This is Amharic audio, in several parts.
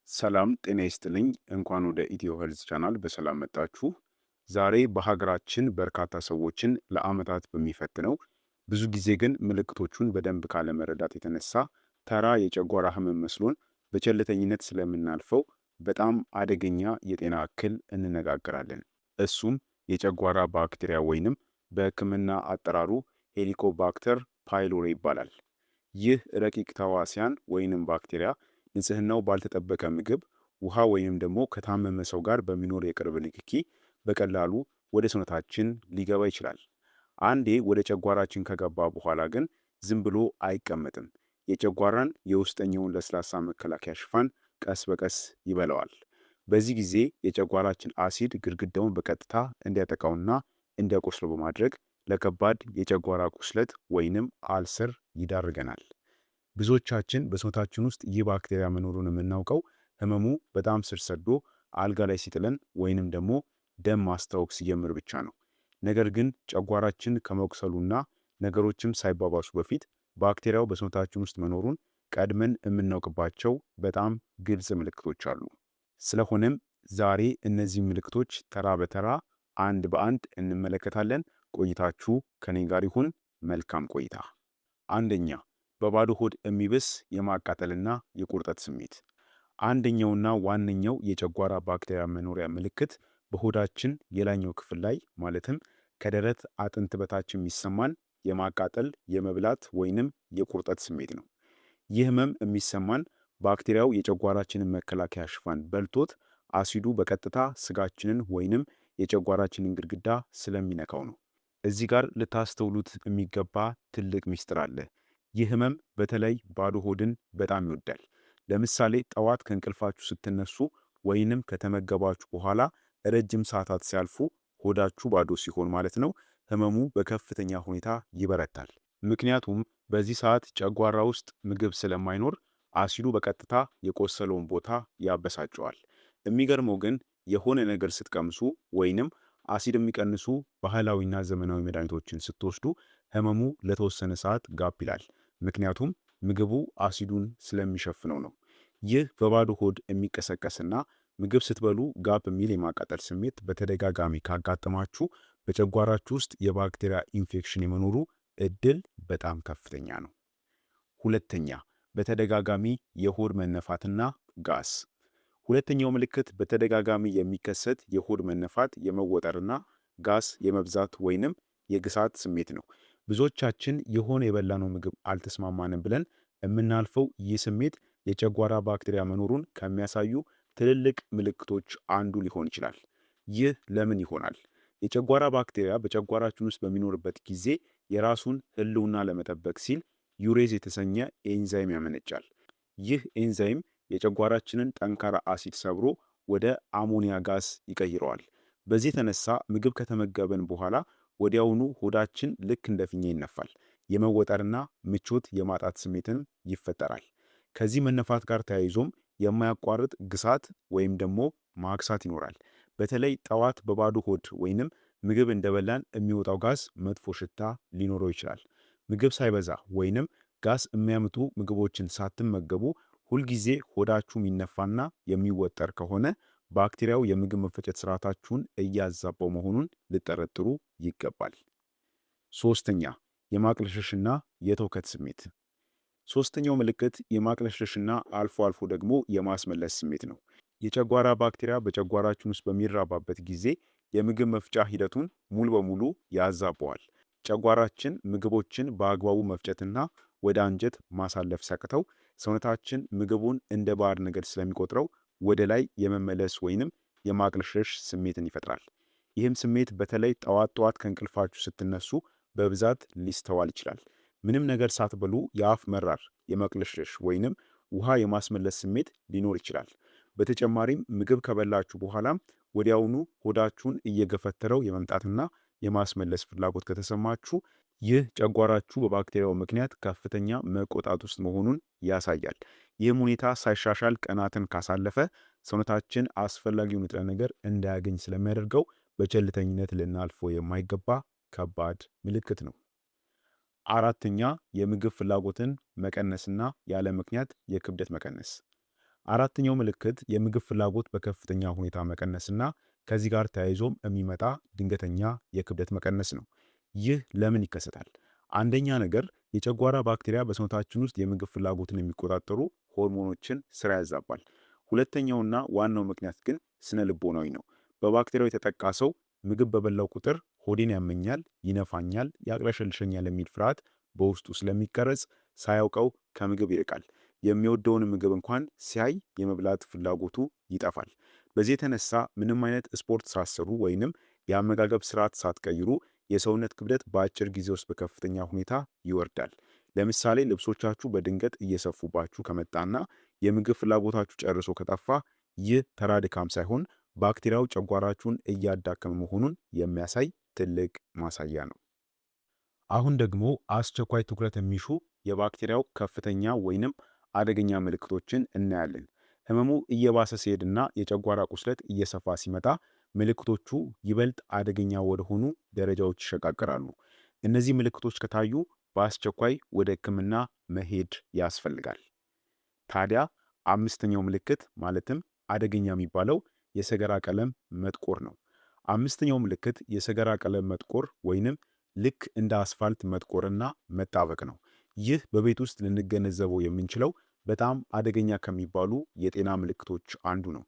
ሰላም ጤና ይስጥልኝ። እንኳን ወደ ኢትዮ ሄልዝ ቻናል በሰላም መጣችሁ። ዛሬ በሀገራችን በርካታ ሰዎችን ለዓመታት በሚፈትነው ብዙ ጊዜ ግን ምልክቶቹን በደንብ ካለመረዳት የተነሳ ተራ የጨጓራ ህመም መስሎን በቸልተኝነት ስለምናልፈው በጣም አደገኛ የጤና እክል እንነጋገራለን። እሱም የጨጓራ ባክቴሪያ ወይንም በሕክምና አጠራሩ ሄሊኮባክተር ፓይሎሪ ይባላል። ይህ ረቂቅ ተዋሲያን ወይንም ባክቴሪያ ንጽህናው ባልተጠበቀ ምግብ፣ ውሃ ወይም ደግሞ ከታመመ ሰው ጋር በሚኖር የቅርብ ንክኪ በቀላሉ ወደ ሰውነታችን ሊገባ ይችላል። አንዴ ወደ ጨጓራችን ከገባ በኋላ ግን ዝም ብሎ አይቀመጥም። የጨጓራን የውስጠኛውን ለስላሳ መከላከያ ሽፋን ቀስ በቀስ ይበላዋል። በዚህ ጊዜ የጨጓራችን አሲድ ግድግዳውን በቀጥታ እንዲያጠቃውና እንዲያቆስለው በማድረግ ለከባድ የጨጓራ ቁስለት ወይንም አልሰር ይዳርገናል። ብዙዎቻችን በሰውነታችን ውስጥ ይህ ባክቴሪያ መኖሩን የምናውቀው ህመሙ በጣም ስር ሰዶ አልጋ ላይ ሲጥለን ወይንም ደግሞ ደም ማስታወክ ሲጀምር ብቻ ነው። ነገር ግን ጨጓራችን ከመቁሰሉና ነገሮችም ሳይባባሱ በፊት ባክቴሪያው በሰውነታችን ውስጥ መኖሩን ቀድመን የምናውቅባቸው በጣም ግልጽ ምልክቶች አሉ። ስለሆነም ዛሬ እነዚህ ምልክቶች ተራ በተራ አንድ በአንድ እንመለከታለን። ቆይታችሁ ከኔ ጋር ይሁን። መልካም ቆይታ። አንደኛ፣ በባዶ ሆድ የሚብስ የማቃጠልና የቁርጠት ስሜት። አንደኛውና ዋነኛው የጨጓራ ባክቴሪያ መኖሪያ ምልክት በሆዳችን የላይኛው ክፍል ላይ ማለትም ከደረት አጥንት በታች የሚሰማን የማቃጠል፣ የመብላት ወይንም የቁርጠት ስሜት ነው። ይህ ህመም የሚሰማን ባክቴሪያው የጨጓራችንን መከላከያ ሽፋን በልቶት አሲዱ በቀጥታ ስጋችንን ወይንም የጨጓራችንን ግድግዳ ስለሚነካው ነው። እዚህ ጋር ልታስተውሉት የሚገባ ትልቅ ሚስጥር አለ። ይህ ህመም በተለይ ባዶ ሆድን በጣም ይወዳል። ለምሳሌ ጠዋት ከእንቅልፋችሁ ስትነሱ ወይንም ከተመገባችሁ በኋላ ረጅም ሰዓታት ሲያልፉ ሆዳችሁ ባዶ ሲሆን ማለት ነው፣ ህመሙ በከፍተኛ ሁኔታ ይበረታል። ምክንያቱም በዚህ ሰዓት ጨጓራ ውስጥ ምግብ ስለማይኖር አሲዱ በቀጥታ የቆሰለውን ቦታ ያበሳጨዋል። የሚገርመው ግን የሆነ ነገር ስትቀምሱ ወይንም አሲድ የሚቀንሱ ባህላዊና ዘመናዊ መድኃኒቶችን ስትወስዱ ህመሙ ለተወሰነ ሰዓት ጋብ ይላል። ምክንያቱም ምግቡ አሲዱን ስለሚሸፍነው ነው። ይህ በባዶ ሆድ የሚቀሰቀስና ምግብ ስትበሉ ጋብ የሚል የማቃጠል ስሜት በተደጋጋሚ ካጋጠማችሁ በጨጓራችሁ ውስጥ የባክቴሪያ ኢንፌክሽን የመኖሩ እድል በጣም ከፍተኛ ነው። ሁለተኛ፣ በተደጋጋሚ የሆድ መነፋትና ጋስ። ሁለተኛው ምልክት በተደጋጋሚ የሚከሰት የሆድ መነፋት፣ የመወጠርና ጋስ የመብዛት ወይንም የግሳት ስሜት ነው። ብዙዎቻችን የሆነ የበላነው ምግብ አልተስማማንም ብለን የምናልፈው ይህ ስሜት የጨጓራ ባክቴሪያ መኖሩን ከሚያሳዩ ትልልቅ ምልክቶች አንዱ ሊሆን ይችላል። ይህ ለምን ይሆናል? የጨጓራ ባክቴሪያ በጨጓራችን ውስጥ በሚኖርበት ጊዜ የራሱን ህልውና ለመጠበቅ ሲል ዩሬዝ የተሰኘ ኤንዛይም ያመነጫል። ይህ ኤንዛይም የጨጓራችንን ጠንካራ አሲድ ሰብሮ ወደ አሞኒያ ጋዝ ይቀይረዋል። በዚህ የተነሳ ምግብ ከተመገበን በኋላ ወዲያውኑ ሆዳችን ልክ እንደ ፊኛ ይነፋል። የመወጠርና ምቾት የማጣት ስሜትን ይፈጠራል። ከዚህ መነፋት ጋር ተያይዞም የማያቋርጥ ግሳት ወይም ደግሞ ማክሳት ይኖራል። በተለይ ጠዋት በባዶ ሆድ ወይንም ምግብ እንደበላን የሚወጣው ጋዝ መጥፎ ሽታ ሊኖረው ይችላል። ምግብ ሳይበዛ ወይንም ጋዝ የሚያምጡ ምግቦችን ሳትመገቡ ሁልጊዜ ሆዳችሁ የሚነፋና የሚወጠር ከሆነ ባክቴሪያው የምግብ መፈጨት ስርዓታችሁን እያዛባው መሆኑን ልጠረጥሩ ይገባል። ሶስተኛ፣ የማቅለሽለሽና የትውከት ስሜት። ሶስተኛው ምልክት የማቅለሽለሽና አልፎ አልፎ ደግሞ የማስመለስ ስሜት ነው። የጨጓራ ባክቴሪያ በጨጓራችን ውስጥ በሚራባበት ጊዜ የምግብ መፍጫ ሂደቱን ሙሉ በሙሉ ያዛበዋል። ጨጓራችን ምግቦችን በአግባቡ መፍጨትና ወደ አንጀት ማሳለፍ ሲያቅተው ሰውነታችን ምግቡን እንደ ባዕድ ነገር ስለሚቆጥረው ወደ ላይ የመመለስ ወይንም የማቅለሽለሽ ስሜትን ይፈጥራል። ይህም ስሜት በተለይ ጠዋት ጠዋት ከእንቅልፋችሁ ስትነሱ በብዛት ሊስተዋል ይችላል። ምንም ነገር ሳትበሉ የአፍ መራር፣ የማቅለሽለሽ ወይንም ውሃ የማስመለስ ስሜት ሊኖር ይችላል። በተጨማሪም ምግብ ከበላችሁ በኋላም ወዲያውኑ ሆዳችሁን እየገፈተረው የመምጣትና የማስመለስ ፍላጎት ከተሰማችሁ ይህ ጨጓራችሁ በባክቴሪያው ምክንያት ከፍተኛ መቆጣት ውስጥ መሆኑን ያሳያል። ይህም ሁኔታ ሳይሻሻል ቀናትን ካሳለፈ ሰውነታችን አስፈላጊውን ንጥረ ነገር እንዳያገኝ ስለሚያደርገው በቸልተኝነት ልናልፈው የማይገባ ከባድ ምልክት ነው። አራተኛ፣ የምግብ ፍላጎትን መቀነስና ያለ ምክንያት የክብደት መቀነስ። አራተኛው ምልክት የምግብ ፍላጎት በከፍተኛ ሁኔታ መቀነስና ከዚህ ጋር ተያይዞም የሚመጣ ድንገተኛ የክብደት መቀነስ ነው። ይህ ለምን ይከሰታል? አንደኛ ነገር የጨጓራ ባክቴሪያ በሰውነታችን ውስጥ የምግብ ፍላጎትን የሚቆጣጠሩ ሆርሞኖችን ስራ ያዛባል። ሁለተኛውና ዋናው ምክንያት ግን ስነ ልቦናዊ ነው። በባክቴሪያው የተጠቃ ሰው ምግብ በበላው ቁጥር ሆዴን ያመኛል፣ ይነፋኛል፣ ያቅለሸልሸኛል የሚል ፍርሃት በውስጡ ስለሚቀረጽ ሳያውቀው ከምግብ ይርቃል። የሚወደውን ምግብ እንኳን ሲያይ የመብላት ፍላጎቱ ይጠፋል። በዚህ የተነሳ ምንም አይነት ስፖርት ሳትሰሩ ወይንም የአመጋገብ ስርዓት ሳትቀይሩ የሰውነት ክብደት በአጭር ጊዜ ውስጥ በከፍተኛ ሁኔታ ይወርዳል። ለምሳሌ ልብሶቻችሁ በድንገት እየሰፉባችሁ ከመጣና የምግብ ፍላጎታችሁ ጨርሶ ከጠፋ ይህ ተራ ድካም ሳይሆን ባክቴሪያው ጨጓራችሁን እያዳከመ መሆኑን የሚያሳይ ትልቅ ማሳያ ነው። አሁን ደግሞ አስቸኳይ ትኩረት የሚሹ የባክቴሪያው ከፍተኛ ወይንም አደገኛ ምልክቶችን እናያለን። ህመሙ እየባሰ ሲሄድና የጨጓራ ቁስለት እየሰፋ ሲመጣ ምልክቶቹ ይበልጥ አደገኛ ወደሆኑ ደረጃዎች ይሸጋገራሉ። እነዚህ ምልክቶች ከታዩ በአስቸኳይ ወደ ሕክምና መሄድ ያስፈልጋል። ታዲያ አምስተኛው ምልክት ማለትም አደገኛ የሚባለው የሰገራ ቀለም መጥቆር ነው። አምስተኛው ምልክት የሰገራ ቀለም መጥቆር ወይንም ልክ እንደ አስፋልት መጥቆርና መጣበቅ ነው። ይህ በቤት ውስጥ ልንገነዘበው የምንችለው በጣም አደገኛ ከሚባሉ የጤና ምልክቶች አንዱ ነው።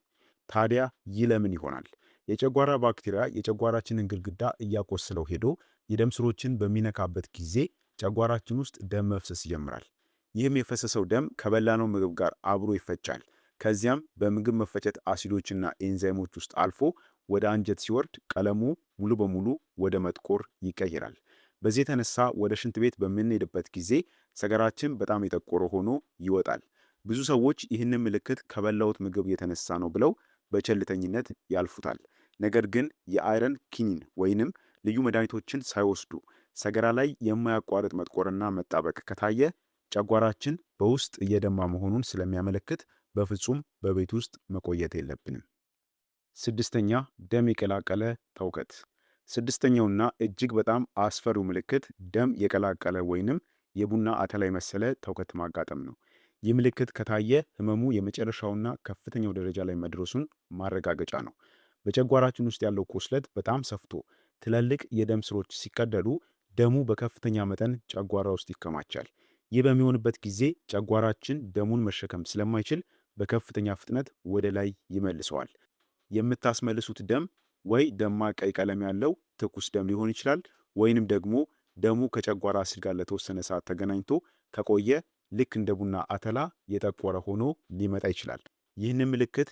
ታዲያ ይህ ለምን ይሆናል? የጨጓራ ባክቴሪያ የጨጓራችንን ግድግዳ እያቆሰለው ሄዶ የደም ስሮችን በሚነካበት ጊዜ ጨጓራችን ውስጥ ደም መፍሰስ ይጀምራል። ይህም የፈሰሰው ደም ከበላነው ምግብ ጋር አብሮ ይፈጫል። ከዚያም በምግብ መፈጨት አሲዶችና ኤንዛይሞች ውስጥ አልፎ ወደ አንጀት ሲወርድ ቀለሙ ሙሉ በሙሉ ወደ መጥቆር ይቀይራል። በዚህ የተነሳ ወደ ሽንት ቤት በምንሄድበት ጊዜ ሰገራችን በጣም የጠቆረ ሆኖ ይወጣል። ብዙ ሰዎች ይህንን ምልክት ከበላሁት ምግብ የተነሳ ነው ብለው በቸልተኝነት ያልፉታል። ነገር ግን የአይረን ኪኒን ወይንም ልዩ መድኃኒቶችን ሳይወስዱ ሰገራ ላይ የማያቋርጥ መጥቆርና መጣበቅ ከታየ ጨጓራችን በውስጥ እየደማ መሆኑን ስለሚያመለክት በፍጹም በቤት ውስጥ መቆየት የለብንም። ስድስተኛ ደም የቀላቀለ ተውከት። ስድስተኛውና እጅግ በጣም አስፈሪው ምልክት ደም የቀላቀለ ወይንም የቡና አተላ የመሰለ ተውከት ማጋጠም ነው። ይህ ምልክት ከታየ ህመሙ የመጨረሻውና ከፍተኛው ደረጃ ላይ መድረሱን ማረጋገጫ ነው። በጨጓራችን ውስጥ ያለው ቁስለት በጣም ሰፍቶ ትላልቅ የደም ስሮች ሲቀደዱ ደሙ በከፍተኛ መጠን ጨጓራ ውስጥ ይከማቻል። ይህ በሚሆንበት ጊዜ ጨጓራችን ደሙን መሸከም ስለማይችል በከፍተኛ ፍጥነት ወደ ላይ ይመልሰዋል። የምታስመልሱት ደም ወይ ደማቅ ቀይ ቀለም ያለው ትኩስ ደም ሊሆን ይችላል፣ ወይንም ደግሞ ደሙ ከጨጓራ አሲድ ጋር ለተወሰነ ሰዓት ተገናኝቶ ከቆየ ልክ እንደ ቡና አተላ የጠቆረ ሆኖ ሊመጣ ይችላል። ይህንን ምልክት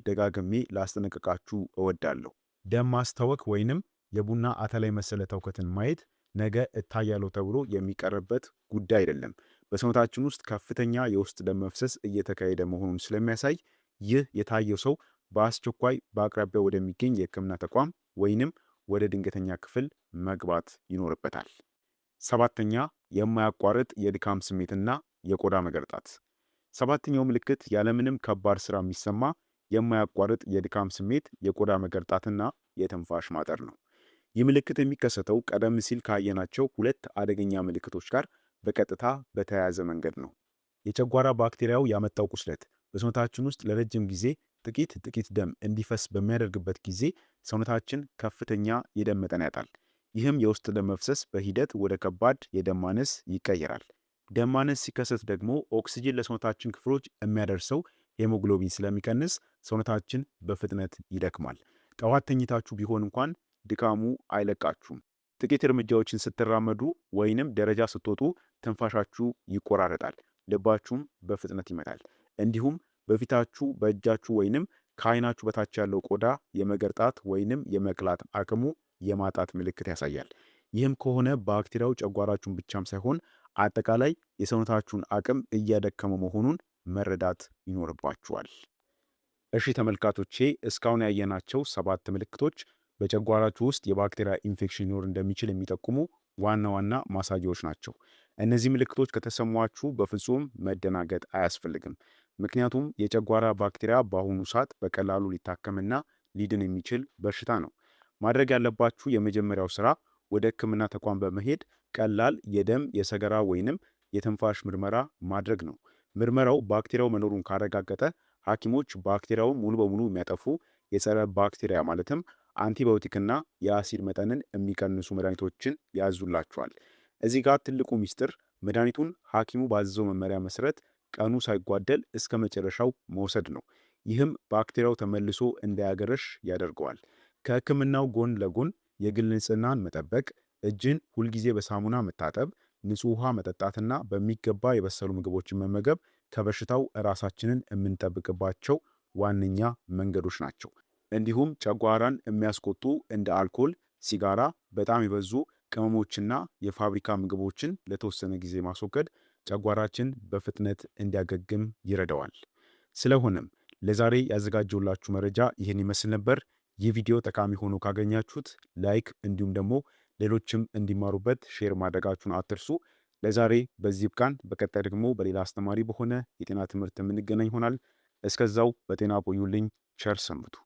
ደጋግሜ ላስጠነቅቃችሁ እወዳለሁ። ደም ማስታወክ ወይንም የቡና አተላ የመሰለ ተውከትን ማየት ነገ እታያለሁ ተብሎ የሚቀርበት ጉዳይ አይደለም። በሰውነታችን ውስጥ ከፍተኛ የውስጥ ደም መፍሰስ እየተካሄደ መሆኑን ስለሚያሳይ ይህ የታየው ሰው በአስቸኳይ በአቅራቢያ ወደሚገኝ የሕክምና ተቋም ወይንም ወደ ድንገተኛ ክፍል መግባት ይኖርበታል። ሰባተኛ የማያቋርጥ የድካም ስሜትና የቆዳ መገርጣት። ሰባተኛው ምልክት ያለምንም ከባድ ስራ የሚሰማ የማያቋርጥ የድካም ስሜት፣ የቆዳ መገርጣትና የትንፋሽ ማጠር ነው። ይህ ምልክት የሚከሰተው ቀደም ሲል ካየናቸው ሁለት አደገኛ ምልክቶች ጋር በቀጥታ በተያያዘ መንገድ ነው። የጨጓራ ባክቴሪያው ያመጣው ቁስለት በሰውነታችን ውስጥ ለረጅም ጊዜ ጥቂት ደም እንዲፈስ በሚያደርግበት ጊዜ ሰውነታችን ከፍተኛ የደም መጠን ያጣል። ይህም የውስጥ ደም መፍሰስ በሂደት ወደ ከባድ የደም ማነስ ይቀየራል። ደም ማነስ ሲከሰት ደግሞ ኦክሲጅን ለሰውነታችን ክፍሎች የሚያደርሰው ሄሞግሎቢን ስለሚቀንስ ሰውነታችን በፍጥነት ይደክማል። ጠዋት ተኝታችሁ ቢሆን እንኳን ድካሙ አይለቃችሁም። ጥቂት እርምጃዎችን ስትራመዱ ወይንም ደረጃ ስትወጡ ትንፋሻችሁ ይቆራረጣል፣ ልባችሁም በፍጥነት ይመታል። እንዲሁም በፊታችሁ፣ በእጃችሁ ወይንም ከዓይናችሁ በታች ያለው ቆዳ የመገርጣት ወይንም የመቅላት አቅሙ የማጣት ምልክት ያሳያል። ይህም ከሆነ ባክቴሪያው ጨጓራችሁን ብቻም ሳይሆን አጠቃላይ የሰውነታችሁን አቅም እያደከመ መሆኑን መረዳት ይኖርባችኋል። እሺ ተመልካቾቼ፣ እስካሁን ያየናቸው 7 ምልክቶች በጨጓራችሁ ውስጥ የባክቴሪያ ኢንፌክሽን ሊኖር እንደሚችል የሚጠቁሙ ዋና ዋና ማሳያዎች ናቸው። እነዚህ ምልክቶች ከተሰሟችሁ በፍጹም መደናገጥ አያስፈልግም። ምክንያቱም የጨጓራ ባክቴሪያ በአሁኑ ሰዓት በቀላሉ ሊታከምና ሊድን የሚችል በሽታ ነው። ማድረግ ያለባችሁ የመጀመሪያው ስራ ወደ ሕክምና ተቋም በመሄድ ቀላል የደም የሰገራ ወይንም የትንፋሽ ምርመራ ማድረግ ነው። ምርመራው ባክቴሪያው መኖሩን ካረጋገጠ ሐኪሞች ባክቴሪያውን ሙሉ በሙሉ የሚያጠፉ የጸረ ባክቴሪያ ማለትም አንቲባዮቲክና የአሲድ መጠንን የሚቀንሱ መድኃኒቶችን ያዙላቸዋል። እዚህ ጋር ትልቁ ሚስጥር መድኃኒቱን ሐኪሙ ባዘዘው መመሪያ መሰረት ቀኑ ሳይጓደል እስከ መጨረሻው መውሰድ ነው። ይህም ባክቴሪያው ተመልሶ እንዳያገረሽ ያደርገዋል። ከሕክምናው ጎን ለጎን የግል ንጽህናን መጠበቅ፣ እጅን ሁልጊዜ በሳሙና መታጠብ፣ ንጹህ ውሃ መጠጣትና በሚገባ የበሰሉ ምግቦችን መመገብ ከበሽታው ራሳችንን የምንጠብቅባቸው ዋነኛ መንገዶች ናቸው። እንዲሁም ጨጓራን የሚያስቆጡ እንደ አልኮል፣ ሲጋራ፣ በጣም የበዙ ቅመሞችና የፋብሪካ ምግቦችን ለተወሰነ ጊዜ ማስወገድ ጨጓራችን በፍጥነት እንዲያገግም ይረዳዋል። ስለሆነም ለዛሬ ያዘጋጀውላችሁ መረጃ ይህን ይመስል ነበር። ይህ ቪዲዮ ጠቃሚ ሆኖ ካገኛችሁት ላይክ፣ እንዲሁም ደግሞ ሌሎችም እንዲማሩበት ሼር ማድረጋችሁን አትርሱ። ለዛሬ በዚህ ብቃን። በቀጣይ ደግሞ በሌላ አስተማሪ በሆነ የጤና ትምህርት የምንገናኝ ይሆናል። እስከዛው በጤና ቆዩልኝ። ቸር ሰንብቱ።